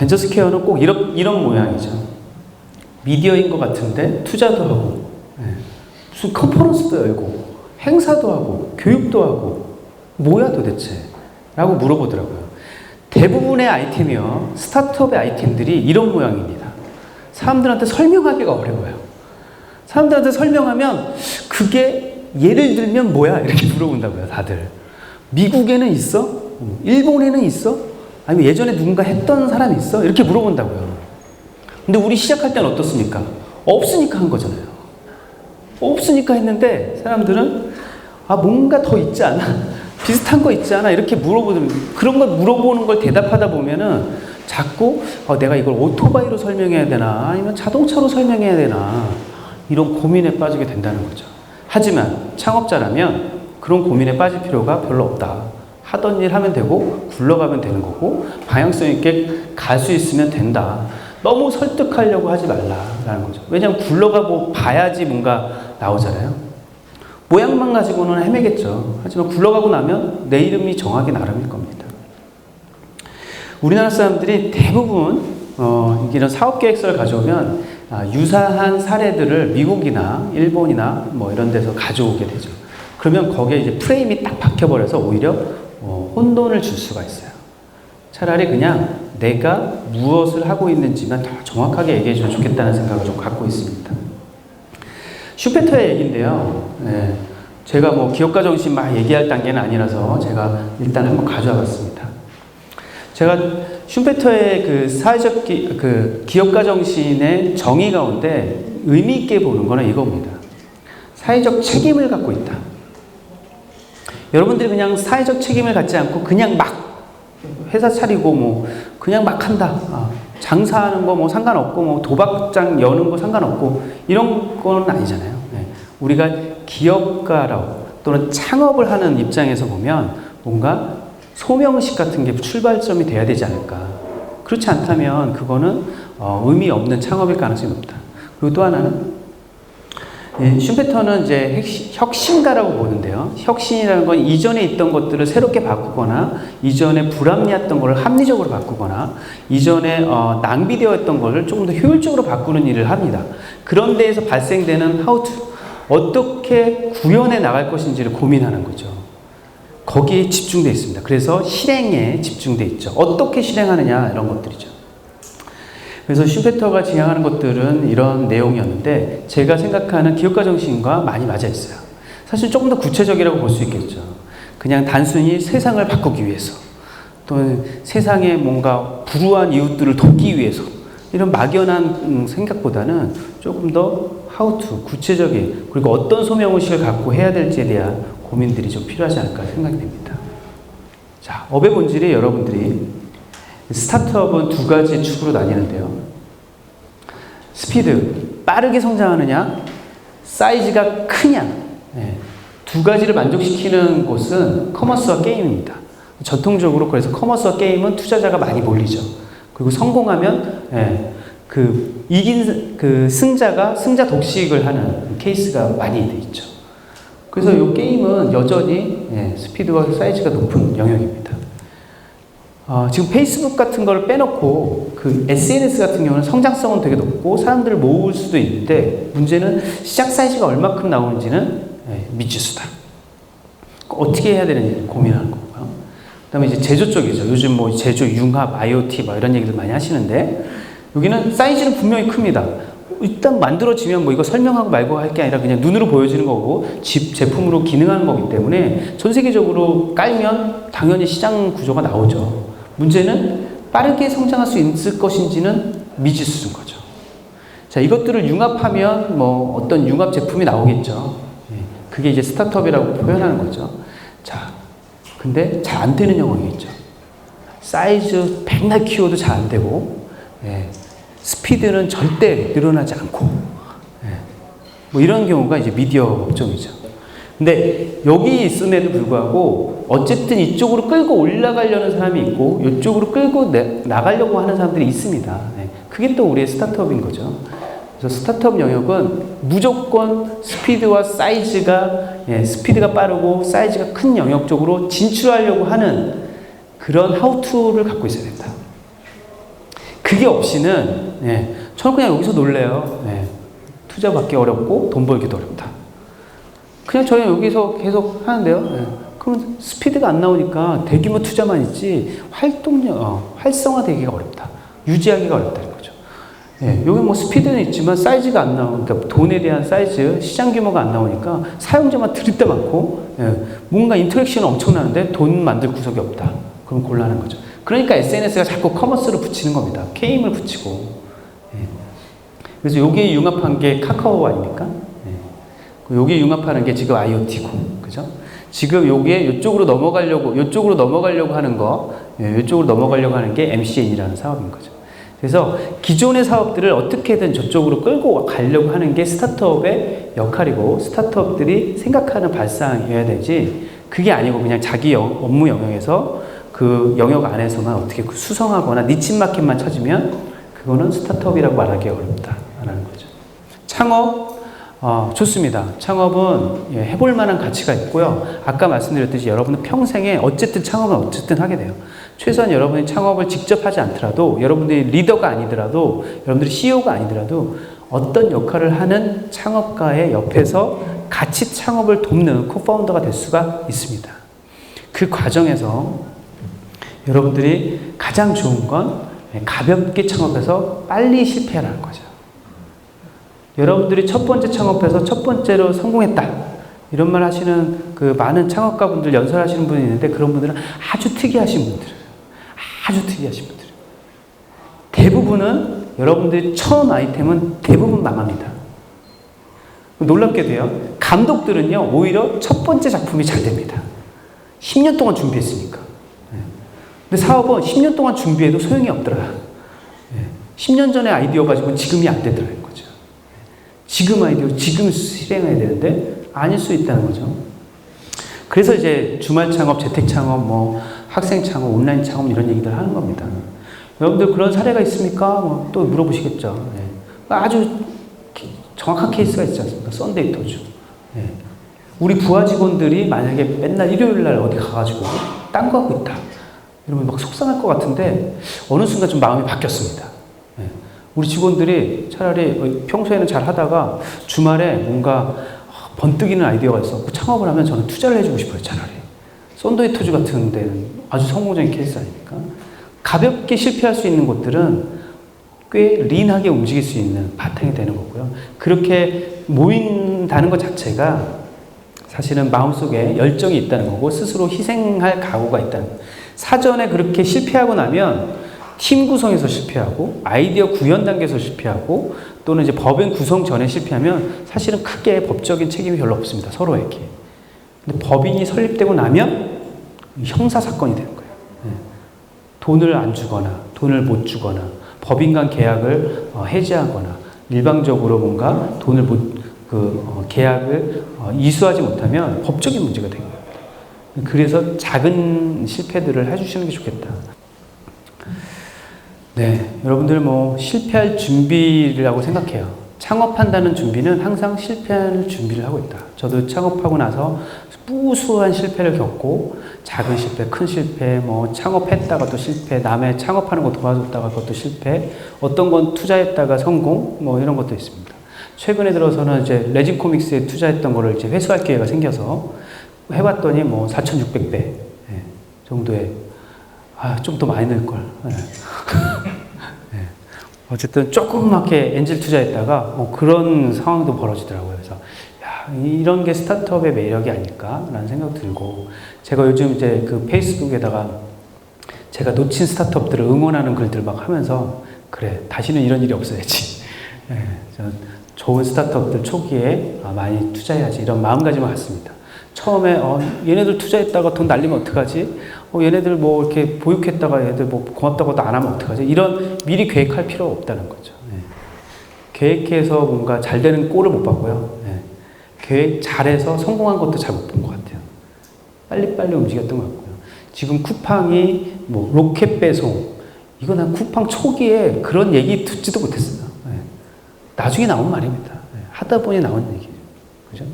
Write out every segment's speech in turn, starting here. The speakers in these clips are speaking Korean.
벤처스퀘어는 꼭 이런 모양이죠. 미디어인 것 같은데 투자도 하고, 무슨 컨퍼런스도 열고, 행사도 하고, 교육도 하고, 뭐야 도대체? 라고 물어보더라고요. 대부분의 아이템이요, 스타트업의 아이템들이 이런 모양입니다. 사람들한테 설명하기가 어려워요. 사람들한테 설명하면 그게 예를 들면 뭐야? 이렇게 물어본다고요, 다들. 미국에는 있어? 일본에는 있어? 아니면 예전에 누군가 했던 사람이 있어? 이렇게 물어본다고요. 근데 우리 시작할 때는 어떻습니까? 없으니까 한 거잖아요. 없으니까 했는데 사람들은 뭔가 더 있지 않아? 비슷한 거 있지 않아? 이렇게 물어보는, 그런 걸 물어보는 걸 대답하다 보면은 자꾸 내가 이걸 오토바이로 설명해야 되나? 아니면 자동차로 설명해야 되나? 이런 고민에 빠지게 된다는 거죠. 하지만 창업자라면 그런 고민에 빠질 필요가 별로 없다. 하던 일 하면 되고 굴러가면 되는 거고 방향성 있게 갈 수 있으면 된다. 너무 설득하려고 하지 말라라는 거죠. 왜냐하면 굴러가고 봐야지 뭔가 나오잖아요. 모양만 가지고는 헤매겠죠. 하지만 굴러가고 나면 내 이름이 정하기 나름일 겁니다. 우리나라 사람들이 대부분 이런 사업계획서를 가져오면 유사한 사례들을 미국이나 일본이나 뭐 이런 데서 가져오게 되죠. 그러면 거기에 이제 프레임이 딱 박혀버려서 오히려 혼돈을 줄 수가 있어요. 차라리 그냥 내가 무엇을 하고 있는지만 더 정확하게 얘기해주면 좋겠다는 생각을 좀 갖고 있습니다. 슈페터의 얘기인데요. 제가 뭐 기업가 정신 막 얘기할 단계는 아니라서 제가 일단 한번 가져와 봤습니다. 제가 슈페터의 그 사회적 기업가 정신의 정의 가운데 의미 있게 보는 거는 이겁니다. 사회적 책임을 갖고 있다. 여러분들이 그냥 사회적 책임을 갖지 않고 그냥 막 회사 차리고 뭐 그냥 막 한다. 장사하는 거 뭐 상관없고 뭐 도박장 여는 거 상관없고 이런 건 아니잖아요. 우리가 기업가라고 또는 창업을 하는 입장에서 보면 뭔가 소명의식 같은 게 출발점이 돼야 되지 않을까. 그렇지 않다면 그거는 의미 없는 창업일 가능성이 높다. 그리고 또 하나는 슈페터는 이제 혁신가라고 보는데요. 혁신이라는 건 이전에 있던 것들을 새롭게 바꾸거나 이전에 불합리했던 것을 합리적으로 바꾸거나 이전에 낭비되어 있던 것을 조금 더 효율적으로 바꾸는 일을 합니다. 그런 데에서 발생되는 how to, 어떻게 구현해 나갈 것인지를 고민하는 거죠. 거기에 집중되어 있습니다. 그래서 실행에 집중되어 있죠. 어떻게 실행하느냐 이런 것들이죠. 그래서 슈페터가 지향하는 것들은 이런 내용이었는데 제가 생각하는 기업가 정신과 많이 맞아 있어요. 사실 조금 더 구체적이라고 볼 수 있겠죠. 그냥 단순히 세상을 바꾸기 위해서 또는 세상에 뭔가 불우한 이웃들을 돕기 위해서 이런 막연한 생각보다는 조금 더 how to, 구체적인 그리고 어떤 소명의식을 갖고 해야 될지에 대한 고민들이 좀 필요하지 않을까 생각이 됩니다. 자, 업의 본질이 여러분들이 스타트업은 두 가지 축으로 나뉘는데요. 스피드, 빠르게 성장하느냐, 사이즈가 크냐. 두 가지를 만족시키는 곳은 커머스와 게임입니다. 전통적으로 그래서 커머스와 게임은 투자자가 많이 몰리죠. 그리고 성공하면 이긴 승자 독식을 하는 케이스가 많이 돼 있죠. 그래서 이 게임은 여전히 스피드와 사이즈가 높은 영역입니다. 지금 페이스북 같은 걸 빼놓고 그 SNS 같은 경우는 성장성은 되게 높고 사람들을 모을 수도 있는데 문제는 시작 사이즈가 얼마큼 나오는지는 미지수다. 어떻게 해야 되는지 고민하는 거고요. 그 다음에 이제 제조 쪽이죠. 요즘 뭐 제조, 융합, IoT 뭐 이런 얘기들 많이 하시는데 여기는 사이즈는 분명히 큽니다. 일단 만들어지면 뭐 이거 설명하고 말고 할 게 아니라 그냥 눈으로 보여지는 거고 제품으로 기능하는 거기 때문에 전 세계적으로 깔면 당연히 시장 구조가 나오죠. 문제는 빠르게 성장할 수 있을 것인지는 미지수인 거죠. 자, 이것들을 융합하면 뭐 어떤 융합 제품이 나오겠죠. 그게 이제 스타트업이라고 표현하는 거죠. 자, 근데 잘 안 되는 영역이겠죠. 사이즈 백날 키워도 잘 안 되고, 스피드는 절대 늘어나지 않고, 뭐 이런 경우가 이제 미디어 업종이죠. 근데 여기 있음에도 불구하고 어쨌든 이쪽으로 끌고 올라가려는 사람이 있고 이쪽으로 끌고 나가려고 하는 사람들이 있습니다. 그게 또 우리의 스타트업인 거죠. 그래서 스타트업 영역은 무조건 스피드와 사이즈가 스피드가 빠르고 사이즈가 큰 영역 쪽으로 진출하려고 하는 그런 how to를 갖고 있어야 된다. 그게 없이는 저는 그냥 여기서 놀래요. 투자 받기 어렵고 돈 벌기도 어렵다. 그냥 저는 여기서 계속 하는데요. 그럼 스피드가 안 나오니까 대규모 투자만 있지 활성화되기가 어렵다. 유지하기가 어렵다는 거죠. 여기 뭐 스피드는 있지만 사이즈가 안 나오니까 그러니까 돈에 대한 사이즈, 시장 규모가 안 나오니까 사용자만 드립대 많고 뭔가 인터랙션은 엄청나는데 돈 만들 구석이 없다. 그럼 곤란한 거죠. 그러니까 SNS가 자꾸 커머스를 붙이는 겁니다. 게임을 붙이고. 그래서 여기에 융합한 게 카카오 아닙니까? 여기에 융합하는 게 지금 IoT고, 그죠? 지금 요게 이쪽으로 넘어가려고 하는 거, 이쪽으로 넘어가려고 하는 게 MCN이라는 사업인 거죠. 그래서 기존의 사업들을 어떻게든 저쪽으로 끌고 가려고 하는 게 스타트업의 역할이고, 스타트업들이 생각하는 발상이어야 되지, 그게 아니고 그냥 자기 업무 영역에서 그 영역 안에서만 어떻게 수성하거나 니치 마켓만 찾으면 그거는 스타트업이라고 말하기 어렵다라는 거죠. 창업, 좋습니다. 창업은 해볼 만한 가치가 있고요. 아까 말씀드렸듯이 여러분은 평생에 어쨌든 창업은 어쨌든 하게 돼요. 최소한 여러분이 창업을 직접 하지 않더라도, 여러분들이 리더가 아니더라도, 여러분들이 CEO가 아니더라도 어떤 역할을 하는 창업가의 옆에서 같이 창업을 돕는 코파운더가 될 수가 있습니다. 그 과정에서 여러분들이 가장 좋은 건 가볍게 창업해서 빨리 실패하라는 거죠. 여러분들이 첫 번째 창업해서 첫 번째로 성공했다. 이런 말 하시는 그 많은 창업가분들 연설하시는 분이 있는데 그런 분들은 아주 특이하신 분들이에요. 아주 특이하신 분들. 대부분은 여러분들이 처음 아이템은 대부분 망합니다. 놀랍게도요. 감독들은요. 오히려 첫 번째 작품이 잘 됩니다. 10년 동안 준비했으니까. 근데 사업은 10년 동안 준비해도 소용이 없더라. 10년 전에 아이디어 가지고는 지금이 안 되더라는 거죠. 지금 아이디어 지금 실행해야 되는데 아닐 수 있다는 거죠. 그래서 이제 주말 창업, 재택 창업, 뭐 학생 창업, 온라인 창업 이런 얘기들 하는 겁니다. 여러분들 그런 사례가 있습니까? 뭐 또 물어보시겠죠. 아주 정확한 케이스가 있지 않습니까? 썬데이 토주. 우리 부하 직원들이 만약에 맨날 일요일 날 어디 가가지고 딴 거 하고 있다. 이러면 막 속상할 것 같은데 어느 순간 좀 마음이 바뀌었습니다. 우리 직원들이 차라리 평소에는 잘 하다가 주말에 뭔가 번뜩이는 아이디어가 있었고 창업을 하면 저는 투자를 해주고 싶어요. 차라리. 썬데이 토즈 같은 데는 아주 성공적인 케이스 아닙니까? 가볍게 실패할 수 있는 곳들은 꽤 린하게 움직일 수 있는 바탕이 되는 거고요. 그렇게 모인다는 것 자체가 사실은 마음속에 열정이 있다는 거고 스스로 희생할 각오가 있다는 거예요. 사전에 그렇게 실패하고 나면 팀 구성에서 실패하고 아이디어 구현 단계에서 실패하고 또는 이제 법인 구성 전에 실패하면 사실은 크게 법적인 책임이 별로 없습니다. 서로에게. 근데 법인이 설립되고 나면 형사 사건이 되는 거예요. 돈을 안 주거나 돈을 못 주거나 법인 간 계약을 해지하거나 일방적으로 뭔가 돈을 계약을 이수하지 못하면 법적인 문제가 되는 거예요. 그래서 작은 실패들을 해주시는 게 좋겠다. 네, 여러분들 뭐 실패할 준비라고 생각해요. 창업한다는 준비는 항상 실패할 준비를 하고 있다. 저도 창업하고 나서 무수한 실패를 겪고 작은 실패, 큰 실패, 뭐 창업했다가 또 실패, 남의 창업하는 거 도와줬다가 그것도 실패, 어떤 건 투자했다가 성공, 뭐 이런 것도 있습니다. 최근에 들어서는 이제 레진 코믹스에 투자했던 거를 이제 회수할 기회가 생겨서 해봤더니 뭐 4,600배 정도의 좀 더 많이 늘 걸. 어쨌든 조그맣게 엔젤 투자했다가 그런 상황도 벌어지더라고요. 그래서 이런 게 스타트업의 매력이 아닐까라는 생각 들고 제가 요즘 이제 그 페이스북에다가 제가 놓친 스타트업들을 응원하는 글들 막 하면서 그래 다시는 이런 일이 없어야지. 저는 좋은 스타트업들 초기에 많이 투자해야지 이런 마음가짐을 갖습니다. 처음에 얘네들 투자했다가 돈 날리면 어떡하지? 얘네들 뭐 이렇게 보육했다가 얘네들 뭐 고맙다고도 안 하면 어떡하지? 이런 미리 계획할 필요가 없다는 거죠. 계획해서 뭔가 잘 되는 꼴을 못 봤고요. 계획 잘해서 성공한 것도 잘 못 본 것 같아요. 빨리빨리 움직였던 것 같고요. 지금 쿠팡이 뭐 로켓 배송 이거 난 쿠팡 초기에 그런 얘기 듣지도 못했어요. 나중에 나온 말입니다. 하다 보니 나온 얘기예요. 그죠?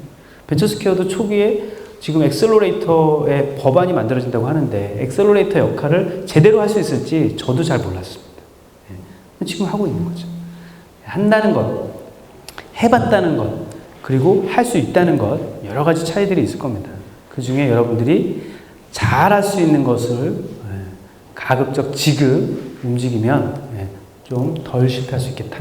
벤처스퀘어도 초기에 지금 엑셀러레이터의 법안이 만들어진다고 하는데 엑셀러레이터 역할을 제대로 할 수 있을지 저도 잘 몰랐습니다. 지금 하고 있는 거죠. 한다는 것, 해봤다는 것, 그리고 할 수 있다는 것, 여러 가지 차이들이 있을 겁니다. 그 중에 여러분들이 잘할 수 있는 것을 가급적 지금 움직이면 좀 덜 실패할 수 있겠다.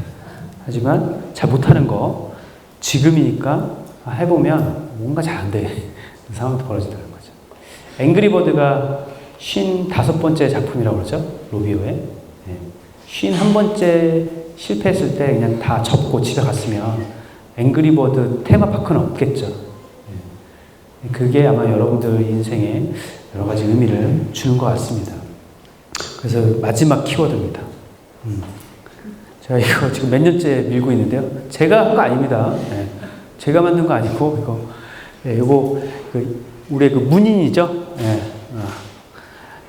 하지만 잘 못하는 거 지금이니까 해보면 뭔가 잘 안 돼. 상황도 벌어지더라는 거죠. 앵그리버드가 55번째 작품이라고 그러죠. 로비오의. 51번째 실패했을 때 그냥 다 접고 집에 갔으면 앵그리버드 테마파크는 없겠죠. 그게 아마 여러분들 인생에 여러 가지 의미를 주는 것 같습니다. 그래서 마지막 키워드입니다. 제가 이거 지금 몇 년째 밀고 있는데요. 제가 한 거 아닙니다. 제가 만든 거 아니고, 이거 우리의 그 문인이죠.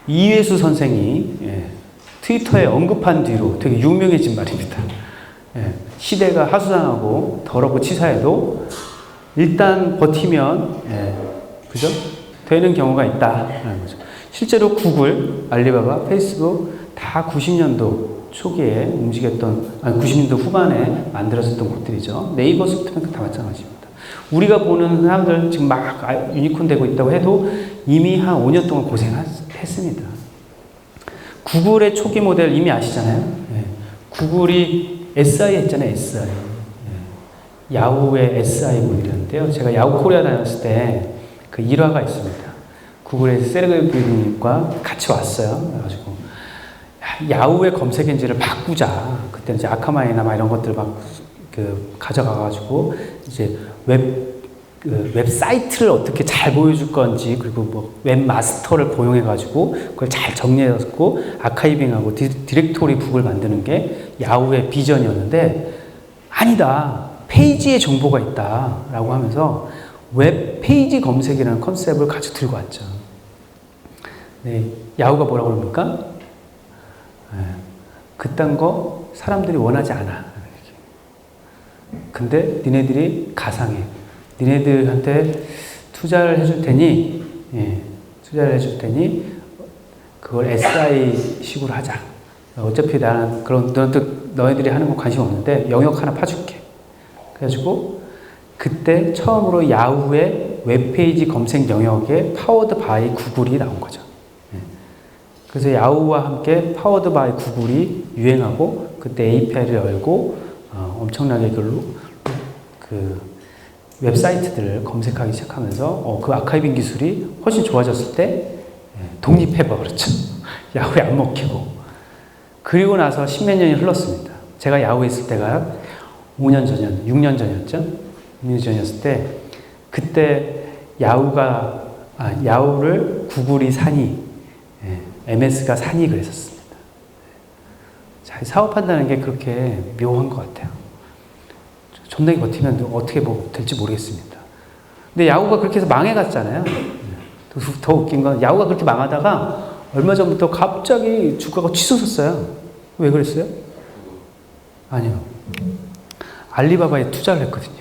이회수 선생이 트위터에 언급한 뒤로 되게 유명해진 말입니다. 시대가 하수상하고 더럽고 치사해도 일단 버티면 그죠? 되는 경우가 있다라는 거죠. 실제로 구글, 알리바바, 페이스북 다 90년도 초기에 움직였던, 90년도 후반에 만들어졌던 곳들이죠. 네이버, 소프트뱅크 다 마찬가지입니다. 우리가 보는 사람들 지금 막 유니콘 되고 있다고 해도 이미 한 5년 동안 고생했습니다. 구글의 초기 모델 이미 아시잖아요. 구글이 SI 했잖아요. SI. 야후의 SI 모델이었는데요. 제가 야후 코리아 다녔을 때 그 일화가 있습니다. 구글의 세르게이 브린님과 같이 왔어요. 그래가지고 야후의 검색 엔진을 바꾸자. 그때 이제 아카마이나 막 이런 것들 막 가져가가지고 이제 웹사이트를 어떻게 잘 보여줄 건지, 그리고 뭐 웹마스터를 고용해가지고 그걸 잘 정리해갖고 아카이빙하고 디렉토리 북을 만드는 게 야후의 비전이었는데, 아니다. 페이지에 정보가 있다. 라고 하면서 웹 페이지 검색이라는 컨셉을 가지고 들고 왔죠. 네, 야후가 뭐라고 그럽니까? 그딴 거 사람들이 원하지 않아. 근데 니네들이 가상해. 니네들한테 투자를 해줄 테니, 투자를 해줄 테니, 그걸 SI 식으로 하자. 어차피 나는 너희들이 하는 거 관심 없는데 영역 하나 파줄게. 그래가지고 그때 처음으로 야후의 웹페이지 검색 영역에 파워드 바이 구글이 나온 거죠. 그래서 야후와 함께 파워드 바이 구글이 유행하고, 그때 API를 열고 엄청나게 그 웹사이트들을 검색하기 시작하면서 그 아카이빙 기술이 훨씬 좋아졌을 때 독립해버렸죠. 야후에 안 먹히고. 그리고 나서 십몇 년이 흘렀습니다. 제가 야후에 있을 때가 6년 전이었죠. 6년 전이었을 때, 그때 야후를 구글이 사니, MS가 사니 그랬었습니다. 자, 사업한다는 게 그렇게 묘한 것 같아요. 존나게 버티면 어떻게 될지 모르겠습니다. 근데 야후가 그렇게 해서 망해갔잖아요. 더 웃긴 건 야후가 그렇게 망하다가 얼마 전부터 갑자기 주가가 치솟았어요. 왜 그랬어요? 아니요. 알리바바에 투자를 했거든요.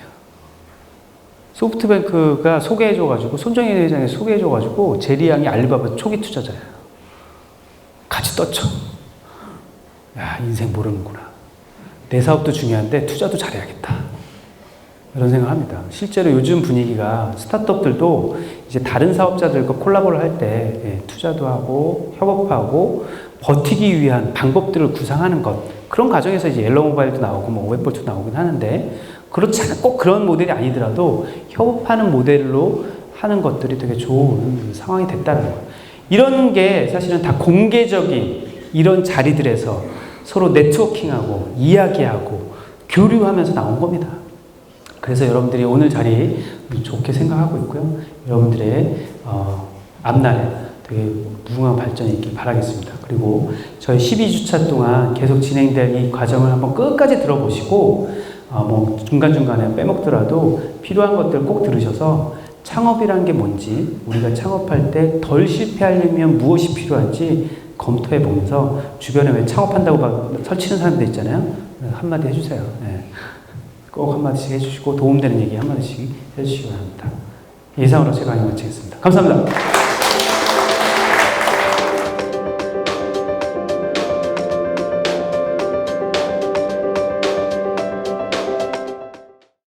소프트뱅크가 소개해줘가지고, 손정희 회장이 소개해줘가지고, 제리양이 알리바바 초기 투자자예요. 같이 떴죠. 야, 인생 모르는구나. 내 사업도 중요한데 투자도 잘해야겠다. 이런 생각을 합니다. 실제로 요즘 분위기가 스타트업들도 이제 다른 사업자들과 콜라보를 할 때 투자도 하고 협업하고 버티기 위한 방법들을 구상하는 것, 그런 과정에서 이제 옐로우 모바일도 나오고 뭐 웹볼트도 나오긴 하는데, 그렇지 않아 꼭 그런 모델이 아니더라도 협업하는 모델로 하는 것들이 되게 좋은 상황이 됐다는 거예요. 이런 게 사실은 다 공개적인 이런 자리들에서 서로 네트워킹하고 이야기하고 교류하면서 나온 겁니다. 그래서 여러분들이 오늘 자리 좋게 생각하고 있고요. 여러분들의 앞날에 되게 무궁한 발전이 있길 바라겠습니다. 그리고 저희 12주차 동안 계속 진행될 이 과정을 한번 끝까지 들어보시고, 뭐 중간중간에 빼먹더라도 필요한 것들 꼭 들으셔서 창업이란 게 뭔지, 우리가 창업할 때 덜 실패하려면 무엇이 필요한지 검토해 보면서, 주변에 왜 창업한다고 막 설치는 사람들 있잖아요. 한마디 해주세요. 꼭 한마디씩 해주시고, 도움되는 얘기 한마디씩 해주시기 바랍니다. 이상으로 제가 강의 마치겠습니다. 감사합니다.